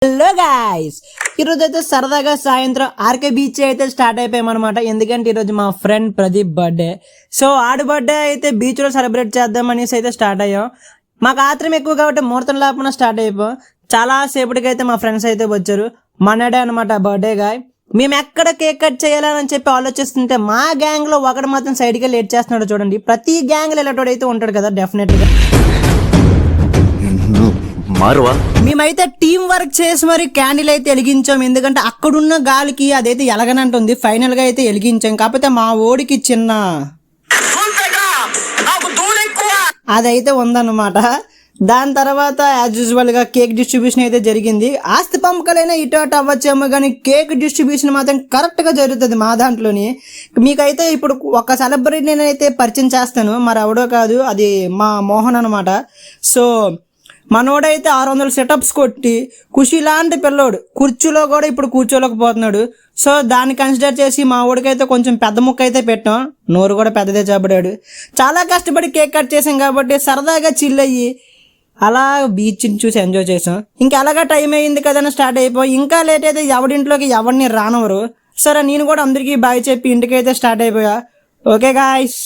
Hello guys, ఈరోజు అయితే సరదాగా సాయంత్రం ఆర్కే బీచ్ అయితే స్టార్ట్ అయిపోయామన్నమాట. ఎందుకంటే ఈరోజు మా ఫ్రెండ్ ప్రదీప్ బర్త్డే. సో ఆడి బర్త్డే అయితే బీచ్లో సెలబ్రేట్ చేద్దామనేసి అయితే స్టార్ట్ అయ్యాం. మాకు ఆత్రం ఎక్కువ కాబట్టి ముహూర్తం లేకుండా స్టార్ట్ అయిపోయాం. చాలా సేపటికి అయితే మా ఫ్రెండ్స్ అయితే వచ్చారు. మనడే అనమాట బర్త్డే గాయ్. మేము ఎక్కడ కేక్ కట్ చేయాలని చెప్పి ఆలోచిస్తుంటే మా గ్యాంగ్లో ఒకటి మాత్రం సైడ్కి లేట్ చేస్తున్నాడు. చూడండి, ప్రతి గ్యాంగ్లో ఇలాంటి అయితే ఉంటాడు కదా డెఫినెట్గా. మేమైతే టీం వర్క్ చేసి మరి క్యాండిల్ అయితే వెలిగించాం. ఎందుకంటే అక్కడున్న గాలికి అదైతే ఎలగనంటుంది. ఫైనల్ గా అయితే వెలిగించాం. కాకపోతే మా ఓడికి చిన్న అదైతే ఉందన్నమాట. దాని తర్వాత యాజ్ యూజువల్ గా కేక్ డిస్ట్రిబ్యూషన్ అయితే జరిగింది. ఆస్తి పంపకాలైనా ఇటు అటు అవ్వచ్చేమో కానీ కేక్ డిస్ట్రిబ్యూషన్ మాత్రం కరెక్ట్ గా జరుగుతుంది మా దాంట్లోని. మీకైతే ఇప్పుడు ఒక సెలబ్రిటీ నేనైతే పరిచయం చేస్తాను. మరి ఎవడో కాదు, అది మా మోహన్ అనమాట. సో మనోడైతే 600 సెటప్స్ కొట్టి ఖుషి లాంటి పిల్లోడు కుర్చీలో కూడా ఇప్పుడు కూర్చోలేకపోతున్నాడు. సో దాన్ని కన్సిడర్ చేసి మా ఊడికైతే కొంచెం పెద్ద ముక్క అయితే పెట్టాం. నోరు కూడా పెద్దదే చెప్పడాడు. చాలా కష్టపడి కేక్ కట్ చేసాం కాబట్టి సరదాగా చిల్ అయ్యి అలా బీచ్ని చూసి ఎంజాయ్ చేసాం. ఇంకా అలాగా టైం అయ్యింది కదని స్టార్ట్ అయిపోయి ఇంకా లేట్ అయితే ఎవడింట్లోకి ఎవరిని రానవరు. సరే నేను కూడా అందరికీ బాయ్ చెప్పి ఇంటికైతే స్టార్ట్ అయిపోయా. Okay guys.